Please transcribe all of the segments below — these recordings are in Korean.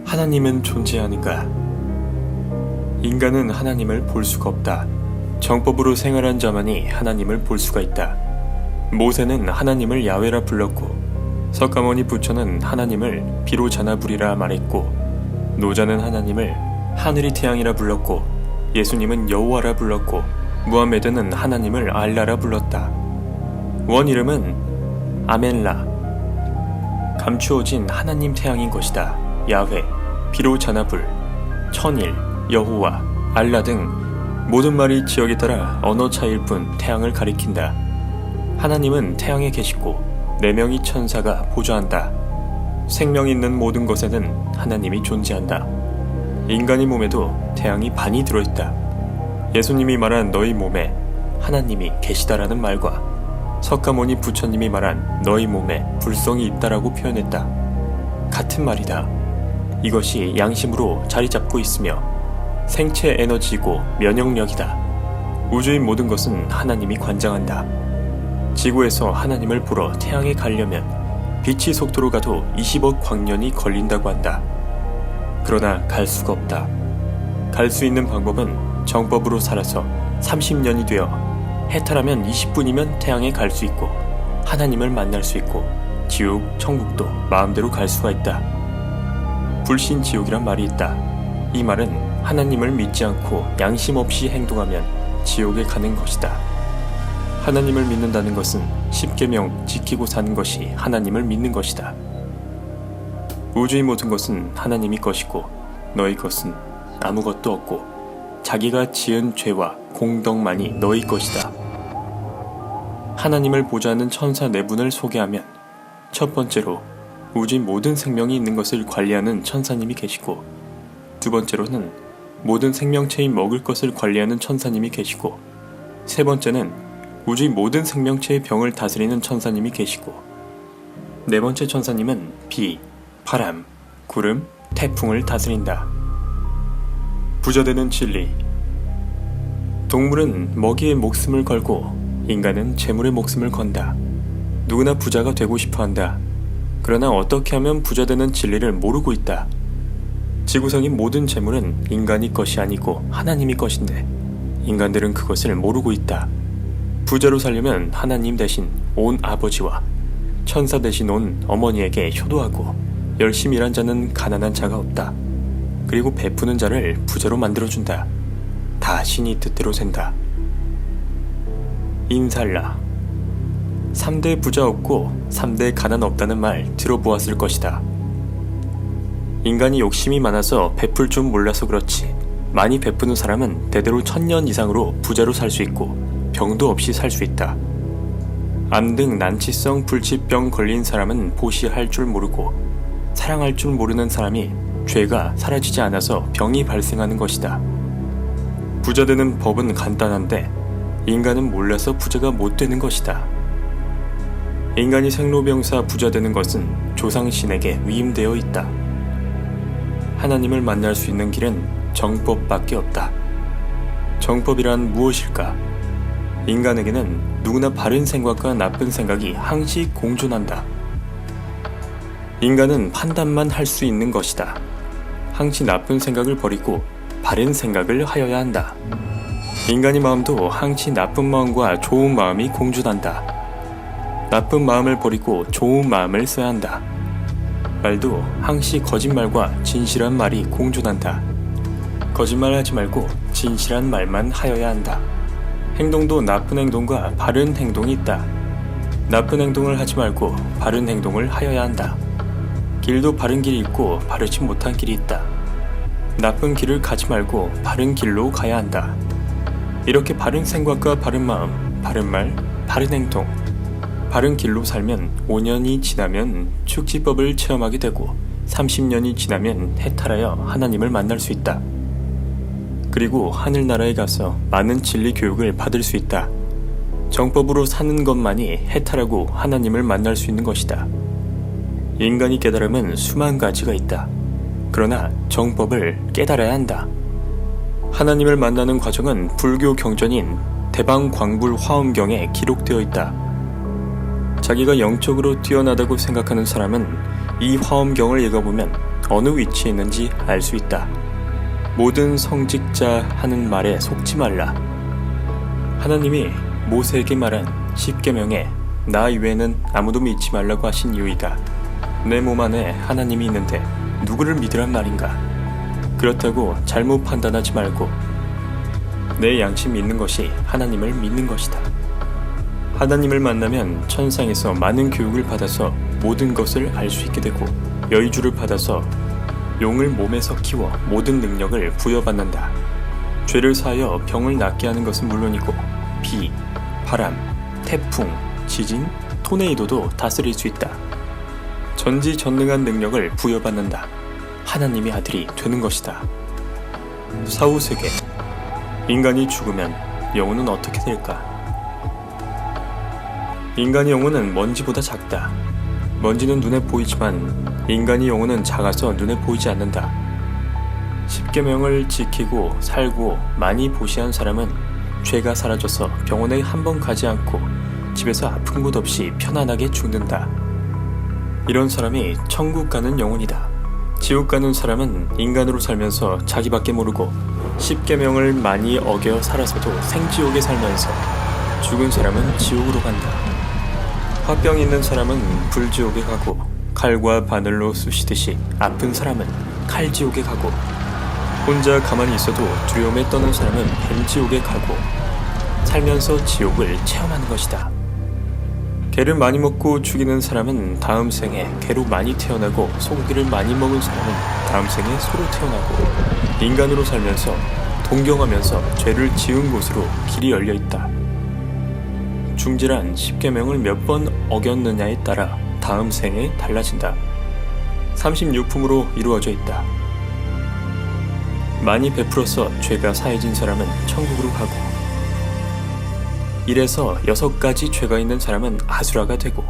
하나님은 존재하는가? 인간은 하나님을 볼 수가 없다. 정법으로 생활한 자만이 하나님을 볼 수가 있다. 모세는 하나님을 야훼라 불렀고, 석가모니 부처는 하나님을 비로자나불이라 말했고, 노자는 하나님을 하늘이 태양이라 불렀고, 예수님은 여호와라 불렀고, 무함메드는 하나님을 알라라 불렀다. 원 이름은 아멘라, 감추어진 하나님 태양인 것이다. 야훼, 비로자나불, 천일, 여호와, 알라 등 모든 말이 지역에 따라 언어 차이일 뿐 태양을 가리킨다. 하나님은 태양에 계시고 4명의 천사가 보좌한다. 생명 있는 모든 것에는 하나님이 존재한다. 인간의 몸에도 태양이 반이 들어있다. 예수님이 말한 너희 몸에 하나님이 계시다라는 말과 석가모니 부처님이 말한 너희 몸에 불성이 있다라고 표현했다. 같은 말이다. 이것이 양심으로 자리 잡고 있으며 생체 에너지이고 면역력이다. 우주의 모든 것은 하나님이 관장한다. 지구에서 하나님을 보러 태양에 가려면 빛의 속도로 가도 20억 광년이 걸린다고 한다. 그러나 갈 수가 없다. 갈 수 있는 방법은 정법으로 살아서 30년이 되어 해탈하면 20분이면 태양에 갈 수 있고 하나님을 만날 수 있고 지옥, 천국도 마음대로 갈 수가 있다. 불신지옥이란 말이 있다. 이 말은 하나님을 믿지 않고 양심 없이 행동하면 지옥에 가는 것이다. 하나님을 믿는다는 것은 십계명 지키고 사는 것이 하나님을 믿는 것이다. 우주의 모든 것은 하나님이 것이고 너희 것은 아무것도 없고 자기가 지은 죄와 공덕만이 너희 것이다. 하나님을 보좌하는 천사 4분을 소개하면 첫 번째로 우주의 모든 생명이 있는 것을 관리하는 천사님이 계시고, 두 번째로는 모든 생명체의 먹을 것을 관리하는 천사님이 계시고, 세 번째는 우주의 모든 생명체의 병을 다스리는 천사님이 계시고, 네 번째 천사님은 비, 바람, 구름, 태풍을 다스린다. 부자되는 진리. 동물은 먹이에 목숨을 걸고 인간은 재물에 목숨을 건다. 누구나 부자가 되고 싶어 한다. 그러나 어떻게 하면 부자되는 진리를 모르고 있다. 지구상의 모든 재물은 인간이 것이 아니고 하나님이 것인데 인간들은 그것을 모르고 있다. 부자로 살려면 하나님 대신 온 아버지와 천사 대신 온 어머니에게 효도하고 열심히 일한 자는 가난한 자가 없다. 그리고 베푸는 자를 부자로 만들어준다. 다 신이 뜻대로 된다. 인살라. 3대 부자 없고 3대 가난 없다는 말 들어보았을 것이다. 인간이 욕심이 많아서 베풀 줄 몰라서 그렇지 많이 베푸는 사람은 대대로 1000년 이상으로 부자로 살 수 있고 병도 없이 살 수 있다. 암 등 난치성 불치병 걸린 사람은 보시할 줄 모르고 사랑할 줄 모르는 사람이 죄가 사라지지 않아서 병이 발생하는 것이다. 부자 되는 법은 간단한데 인간은 몰라서 부자가 못 되는 것이다. 인간이 생로병사 부자 되는 것은 조상신에게 위임되어 있다. 하나님을 만날 수 있는 길은 정법밖에 없다. 정법이란 무엇일까? 인간에게는 누구나 바른 생각과 나쁜 생각이 항시 공존한다. 인간은 판단만 할 수 있는 것이다. 항시 나쁜 생각을 버리고 바른 생각을 하여야 한다. 인간의 마음도 항시 나쁜 마음과 좋은 마음이 공존한다. 나쁜 마음을 버리고 좋은 마음을 써야 한다. 말도 항시 거짓말과 진실한 말이 공존한다. 거짓말하지 말고 진실한 말만 하여야 한다. 행동도 나쁜 행동과 바른 행동이 있다. 나쁜 행동을 하지 말고 바른 행동을 하여야 한다. 길도 바른 길이 있고 바르지 못한 길이 있다. 나쁜 길을 가지 말고 바른 길로 가야 한다. 이렇게 바른 생각과 바른 마음, 바른 말, 바른 행동, 바른 길로 살면 5년이 지나면 축지법을 체험하게 되고 30년이 지나면 해탈하여 하나님을 만날 수 있다. 그리고 하늘나라에 가서 많은 진리 교육을 받을 수 있다. 정법으로 사는 것만이 해탈하고 하나님을 만날 수 있는 것이다. 인간이 깨달음은 수만 가지가 있다. 그러나 정법을 깨달아야 한다. 하나님을 만나는 과정은 불교 경전인 대방광불 화엄경에 기록되어 있다. 자기가 영적으로 뛰어나다고 생각하는 사람은 이 화엄경을 읽어보면 어느 위치에 있는지 알 수 있다. 모든 성직자 하는 말에 속지 말라. 하나님이 모세에게 말한 10계명에 나 이외에는 아무도 믿지 말라고 하신 이유이다. 내 몸 안에 하나님이 있는데 누구를 믿으란 말인가? 그렇다고 잘못 판단하지 말고 내 양심 믿는 것이 하나님을 믿는 것이다. 하나님을 만나면 천상에서 많은 교육을 받아서 모든 것을 알 수 있게 되고 여의주를 받아서 용을 몸에서 키워 모든 능력을 부여받는다. 죄를 사하여 병을 낫게 하는 것은 물론이고 비, 바람, 태풍, 지진, 토네이도도 다스릴 수 있다. 전지전능한 능력을 부여받는다. 하나님의 아들이 되는 것이다. 사후세계. 인간이 죽으면 영혼은 어떻게 될까? 인간의 영혼은 먼지보다 작다. 먼지는 눈에 보이지만 인간의 영혼은 작아서 눈에 보이지 않는다. 10계명을 지키고 살고 많이 보시한 사람은 죄가 사라져서 병원에 한 번 가지 않고 집에서 아픈 곳 없이 편안하게 죽는다. 이런 사람이 천국 가는 영혼이다. 지옥 가는 사람은 인간으로 살면서 자기밖에 모르고 10계명을 많이 어겨 살아서도 생지옥에 살면서 죽은 사람은 지옥으로 간다. 화병 있는 사람은 불지옥에 가고 칼과 바늘로 쑤시듯이 아픈 사람은 칼지옥에 가고 혼자 가만히 있어도 두려움에 떠는 사람은 뱀지옥에 가고 살면서 지옥을 체험하는 것이다. 개를 많이 먹고 죽이는 사람은 다음 생에 개로 많이 태어나고 소고기를 많이 먹은 사람은 다음 생에 소로 태어나고 인간으로 살면서 동경하면서 죄를 지은 곳으로 길이 열려있다. 중지란 10계명을 몇 번 어겼느냐에 따라 다음 생에 달라진다. 36품으로 이루어져 있다. 많이 베풀어서 죄가 사해진 사람은 천국으로 가고 1에서 6가지 죄가 있는 사람은 아수라가 되고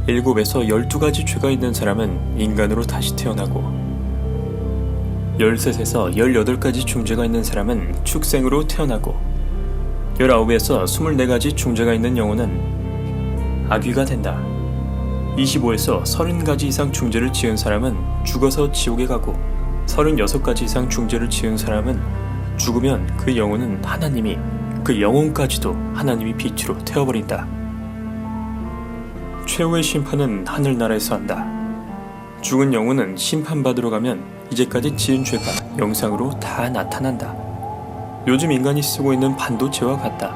7에서 12가지 죄가 있는 사람은 인간으로 다시 태어나고 13에서 18가지 중죄가 있는 사람은 축생으로 태어나고 19에서 24가지 중죄가 있는 영혼은 아귀가 된다. 25에서 30가지 이상 중죄를 지은 사람은 죽어서 지옥에 가고 36가지 이상 중죄를 지은 사람은 죽으면 그 영혼은 하나님이 그 영혼까지도 하나님이 빛으로 태워버린다. 최후의 심판은 하늘나라에서 한다. 죽은 영혼은 심판받으러 가면 이제까지 지은 죄가 영상으로 다 나타난다. 요즘 인간이 쓰고 있는 반도체와 같다.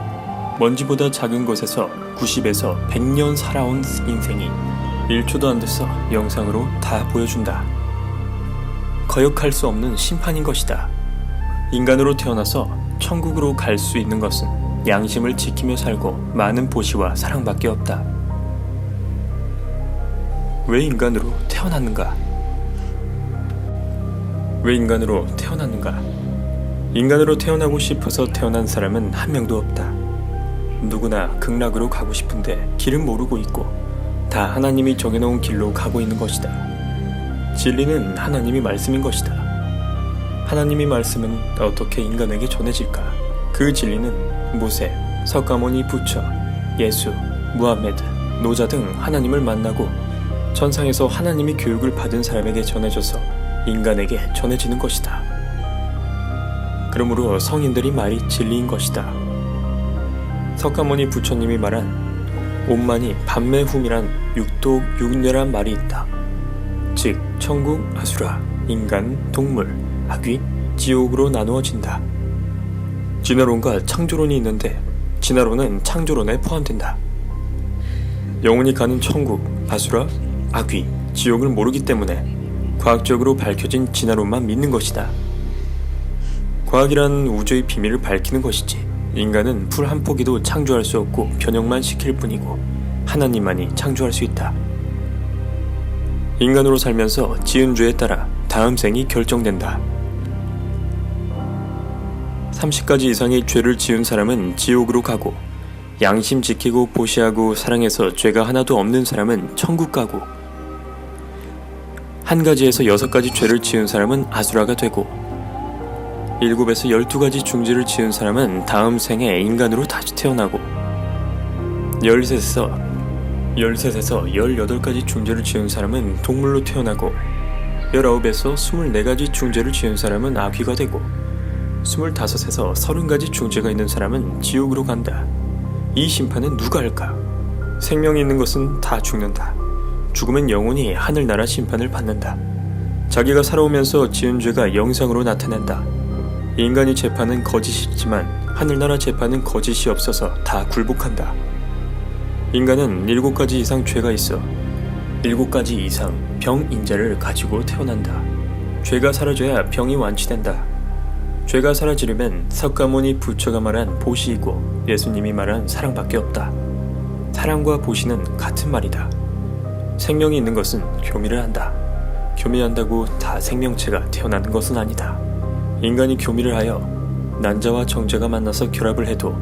먼지보다 작은 곳에서 90에서 100년 살아온 인생이 1초도 안 돼서 영상으로 다 보여준다. 거역할 수 없는 심판인 것이다. 인간으로 태어나서 천국으로 갈 수 있는 것은 양심을 지키며 살고 많은 보시와 사랑밖에 없다. 왜 인간으로 태어났는가? 왜 인간으로 태어났는가? 인간으로 태어나고 싶어서 태어난 사람은 한 명도 없다. 누구나 극락으로 가고 싶은데 길은 모르고 있고 다 하나님이 정해놓은 길로 가고 있는 것이다. 진리는 하나님이 말씀인 것이다. 하나님이 말씀은 어떻게 인간에게 전해질까? 그 진리는 모세, 석가모니 부처, 예수, 무함메드, 노자 등 하나님을 만나고 천상에서 하나님이 교육을 받은 사람에게 전해져서 인간에게 전해지는 것이다. 그러므로 성인들이 말이 진리인 것이다. 석가모니 부처님이 말한 온만이 반매훔이란 육독 육뇌란 말이 있다. 즉 천국, 아수라, 인간, 동물, 아귀, 지옥으로 나누어진다. 진화론과 창조론이 있는데 진화론은 창조론에 포함된다. 영혼이 가는 천국, 아수라, 아귀, 지옥을 모르기 때문에 과학적으로 밝혀진 진화론만 믿는 것이다. 과학이란 우주의 비밀을 밝히는 것이지 인간은 풀 한 포기도 창조할 수 없고 변형만 시킬 뿐이고 하나님만이 창조할 수 있다. 인간으로 살면서 지은 죄에 따라 다음 생이 결정된다. 30가지 이상의 죄를 지은 사람은 지옥으로 가고 양심 지키고 보시하고 사랑해서 죄가 하나도 없는 사람은 천국 가고 한 가지에서 6가지 죄를 지은 사람은 아수라가 되고 7에서 12가지 중죄를 지은 사람은 다음 생에 인간으로 다시 태어나고 13에서 18가지 중죄를 지은 사람은 동물로 태어나고 19에서 24가지 중죄를 지은 사람은 아귀가 되고 25에서 30가지 중죄가 있는 사람은 지옥으로 간다. 이 심판은 누가 할까? 생명이 있는 것은 다 죽는다. 죽으면 영원히 하늘나라 심판을 받는다. 자기가 살아오면서 지은 죄가 영상으로 나타난다. 인간이 재판은 거짓이 있지만 하늘나라 재판은 거짓이 없어서 다 굴복한다. 인간은 7가지 이상 죄가 있어 7가지 이상 병 인자를 가지고 태어난다. 죄가 사라져야 병이 완치된다. 죄가 사라지려면 석가모니 부처가 말한 보시이고 예수님이 말한 사랑밖에 없다. 사랑과 보시는 같은 말이다. 생명이 있는 것은 교미를 한다. 교미한다고 다 생명체가 태어나는 것은 아니다. 인간이 교미를 하여 난자와 정자가 만나서 결합을 해도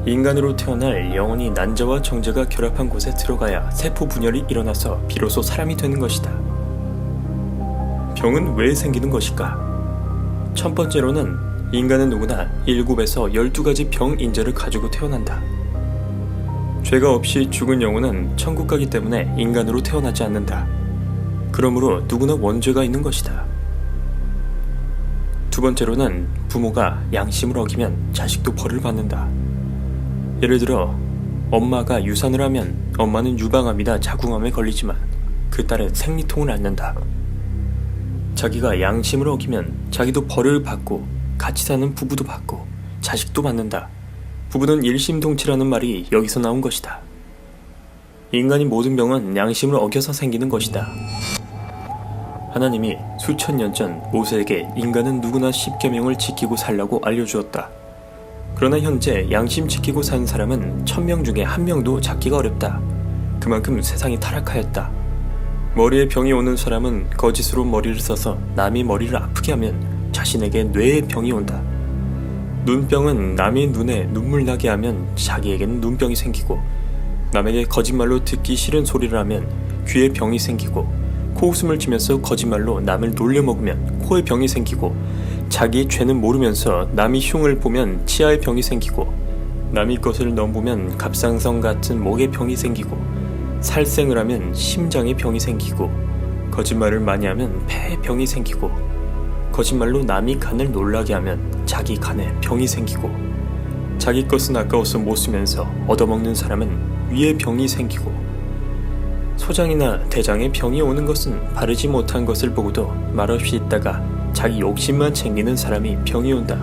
인간으로 태어날 영혼이 난자와 정자가 결합한 곳에 들어가야 세포 분열이 일어나서 비로소 사람이 되는 것이다. 병은 왜 생기는 것일까? 첫 번째로는 인간은 누구나 7에서 12가지 병 인자를 가지고 태어난다. 죄가 없이 죽은 영혼은 천국 가기 때문에 인간으로 태어나지 않는다. 그러므로 누구나 원죄가 있는 것이다. 두 번째로는 부모가 양심을 어기면 자식도 벌을 받는다. 예를 들어 엄마가 유산을 하면 엄마는 유방암이나 자궁암에 걸리지만 그 딸은 생리통을 앓는다. 자기가 양심을 어기면 자기도 벌을 받고 같이 사는 부부도 받고 자식도 받는다. 부부는 일심동체라는 말이 여기서 나온 것이다. 인간의 모든 병은 양심을 어겨서 생기는 것이다. 하나님이 수천 년 전 모세에게 인간은 누구나 10계명을 지키고 살라고 알려주었다. 그러나 현재 양심 지키고 사는 사람은 1000명 중에 1명도 찾기가 어렵다. 그만큼 세상이 타락하였다. 머리에 병이 오는 사람은 거짓으로 머리를 써서 남이 머리를 아프게 하면 자신에게 뇌에 병이 온다. 눈병은 남의 눈에 눈물 나게 하면 자기에게는 눈병이 생기고, 남에게 거짓말로 듣기 싫은 소리를 하면 귀에 병이 생기고, 코웃음을 치면서 거짓말로 남을 놀려먹으면 코에 병이 생기고, 자기의 죄는 모르면서 남이 흉을 보면 치아에 병이 생기고, 남의 것을 넘보면 갑상선 같은 목에 병이 생기고, 살생을 하면 심장에 병이 생기고, 거짓말을 많이 하면 폐에 병이 생기고, 거짓말로 남이 간을 놀라게 하면 자기 간에 병이 생기고, 자기 것은 아까워서 못 쓰면서 얻어먹는 사람은 위에 병이 생기고, 소장이나 대장에 병이 오는 것은 바르지 못한 것을 보고도 말없이 있다가 자기 욕심만 챙기는 사람이 병이 온다.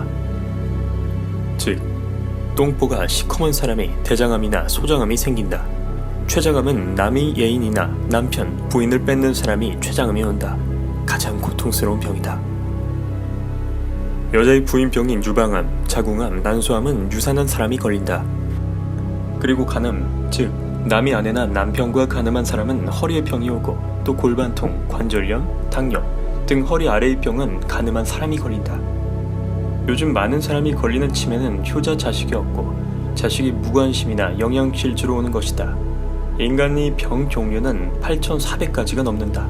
즉, 똥보가 시커먼 사람이 대장암이나 소장암이 생긴다. 췌장암은 남의 애인이나 남편, 부인을 뺏는 사람이 췌장암이 온다. 가장 고통스러운 병이다. 여자의 부인병인 유방암, 자궁암, 난소암은 유산한 사람이 걸린다. 그리고 간암, 즉 남의 아내나 남편과 간암한 사람은 허리에 병이 오고, 또 골반통, 관절염, 당뇨 등 허리 아래의 병은 간암한 사람이 걸린다. 요즘 많은 사람이 걸리는 치매는 효자 자식이 없고 자식이 무관심이나 영양실조로 오는 것이다. 인간의 병 종류는 8,400가지가 넘는다.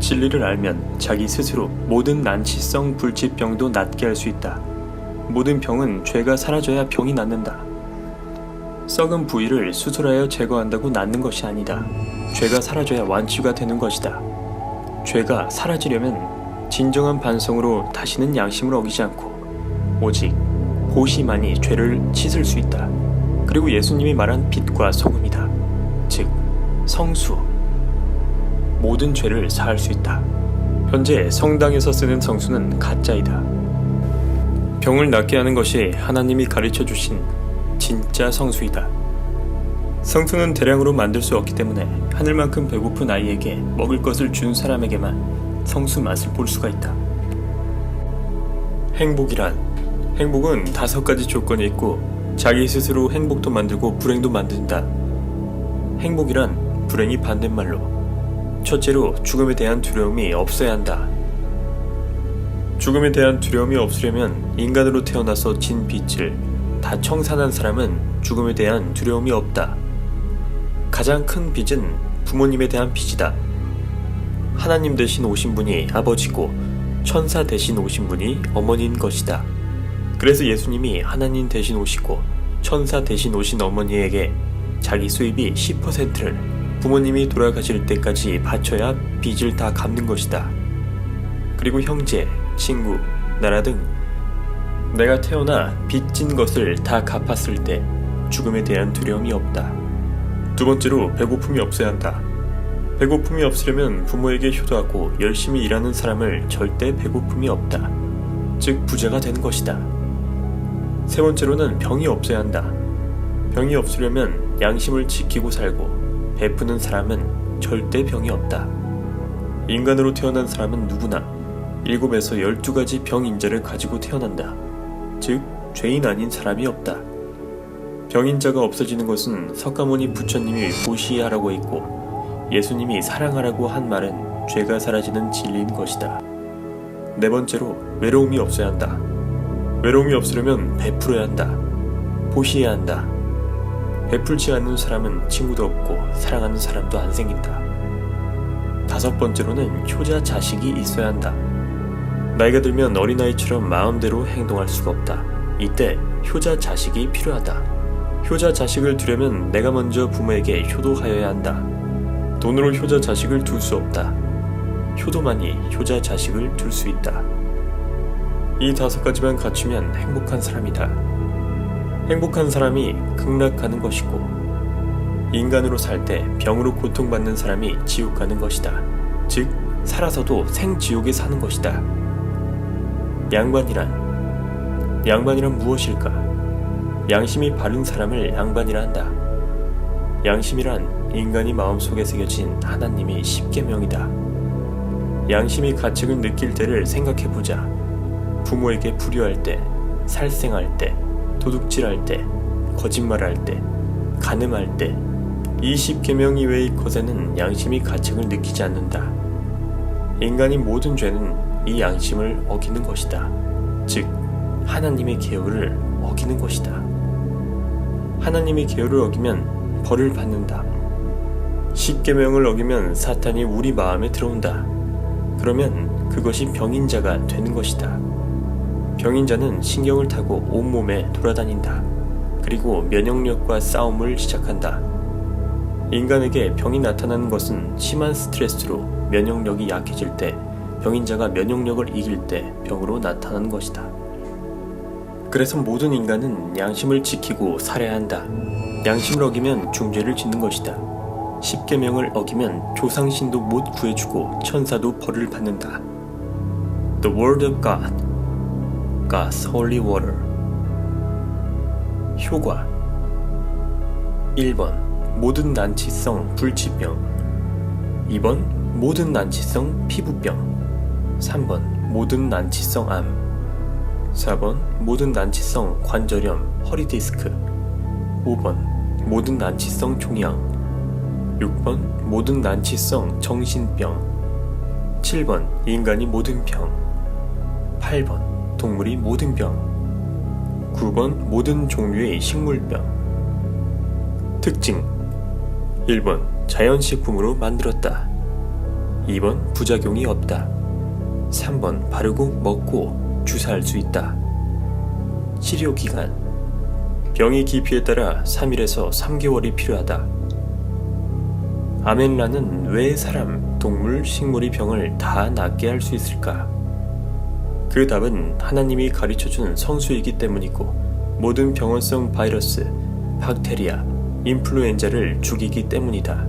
진리를 알면 자기 스스로 모든 난치성 불치병도 낫게 할 수 있다. 모든 병은 죄가 사라져야 병이 낫는다. 썩은 부위를 수술하여 제거한다고 낫는 것이 아니다. 죄가 사라져야 완치가 되는 것이다. 죄가 사라지려면 진정한 반성으로 다시는 양심을 어기지 않고 오직 보시만이 죄를 씻을 수 있다. 그리고 예수님이 말한 빛과 소금이다. 즉 성수, 모든 죄를 사할 수 있다. 현재 성당에서 쓰는 성수는 가짜이다. 병을 낫게 하는 것이 하나님이 가르쳐 주신 진짜 성수이다. 성수는 대량으로 만들 수 없기 때문에 하늘만큼 배고픈 아이에게 먹을 것을 준 사람에게만 성수 맛을 볼 수가 있다. 행복은 5가지 조건이 있고 자기 스스로 행복도 만들고 불행도 만든다. 행복이란 불행이 반대말로, 첫째로 죽음에 대한 두려움이 없어야 한다. 죽음에 대한 두려움이 없으려면 인간으로 태어나서 진 빚을 다 청산한 사람은 죽음에 대한 두려움이 없다. 가장 큰 빚은 부모님에 대한 빚이다. 하나님 대신 오신 분이 아버지고 천사 대신 오신 분이 어머니인 것이다. 그래서 예수님이 하나님 대신 오시고 천사 대신 오신 어머니에게 자기 수입이 10%를 부모님이 돌아가실 때까지 바쳐야 빚을 다 갚는 것이다. 그리고 형제, 친구, 나라 등 내가 태어나 빚진 것을 다 갚았을 때 죽음에 대한 두려움이 없다. 두 번째로 배고픔이 없어야 한다. 배고픔이 없으려면 부모에게 효도하고 열심히 일하는 사람을 절대 배고픔이 없다. 즉 부자가 되는 것이다. 세 번째로는 병이 없어야 한다. 병이 없으려면 양심을 지키고 살고 베푸는 사람은 절대 병이 없다. 인간으로 태어난 사람은 누구나 7에서 12가지 병인자를 가지고 태어난다. 즉 죄인 아닌 사람이 없다. 병인자가 없어지는 것은 석가모니 부처님이 보시하라고 했고 예수님이 사랑하라고 한 말은 죄가 사라지는 진리인 것이다. 네 번째로 외로움이 없어야 한다. 외로움이 없으려면 베풀어야 한다. 보시해야 한다. 베풀지 않는 사람은 친구도 없고 사랑하는 사람도 안 생긴다. 다섯 번째로는 효자 자식이 있어야 한다. 나이가 들면 어린아이처럼 마음대로 행동할 수가 없다. 이때 효자 자식이 필요하다. 효자 자식을 두려면 내가 먼저 부모에게 효도하여야 한다. 돈으로 효자 자식을 둘 수 없다. 효도만이 효자 자식을 둘 수 있다. 이 5가지만 갖추면 행복한 사람이다. 행복한 사람이 극락가는 것이고 인간으로 살 때 병으로 고통받는 사람이 지옥 가는 것이다. 즉 살아서도 생지옥에 사는 것이다. 양반이란 무엇일까? 양심이 바른 사람을 양반이라 한다. 양심이란 인간이 마음속에 새겨진 하나님의 10계명이다. 양심이 가책을 느낄 때를 생각해보자. 부모에게 불효할 때, 살생할 때, 도둑질할 때, 거짓말할 때, 간음할 때, 이 10계명 이외의 것에는 양심이 가책을 느끼지 않는다. 인간이 모든 죄는 이 양심을 어기는 것이다. 즉 하나님의 계율을 어기는 것이다. 하나님의 계율을 어기면 벌을 받는다. 10계명을 어기면 사탄이 우리 마음에 들어온다. 그러면 그것이 병인자가 되는 것이다. 병인자는 신경을 타고 온몸에 돌아다닌다. 그리고 면역력과 싸움을 시작한다. 인간에게 병이 나타나는 것은 심한 스트레스로 면역력이 약해질 때 병인자가 면역력을 이길 때 병으로 나타나는 것이다. 그래서 모든 인간은 양심을 지키고 살아야 한다. 양심을 어기면 중죄를 짓는 것이다. 10계명을 어기면 조상신도 못 구해주고 천사도 벌을 받는다. The Word of God, God's Holy Water. 효과 1번 모든 난치성 불치병 2번 모든 난치성 피부병 3번 모든 난치성 암 4번 모든 난치성 관절염 허리디스크 5번 모든 난치성 종양 6번 모든 난치성 정신병 7번 인간이 모든 병 8번 동물이 모든 병 9번 모든 종류의 식물병 특징 1번 자연식품으로 만들었다 2번 부작용이 없다 3번 바르고 먹고 주사할 수 있다. 치료기간 병의 깊이에 따라 3일에서 3개월이 필요하다. 아멘라는 왜 사람, 동물, 식물이 병을 다 낫게 할 수 있을까? 그 답은 하나님이 가르쳐준 성수이기 때문이고 모든 병원성 바이러스, 박테리아, 인플루엔자를 죽이기 때문이다.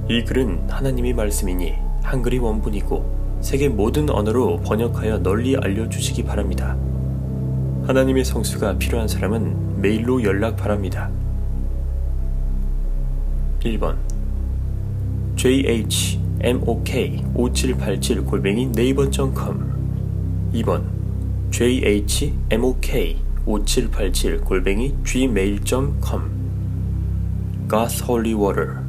이 글은 하나님의 말씀이니 한글이 원본이고 세계 모든 언어로 번역하여 널리 알려주시기 바랍니다. 하나님의 성수가 필요한 사람은 메일로 연락 바랍니다. 1번 jhmok5787@naver.com 2번 jhmok5787@gmail.com God's Holy Water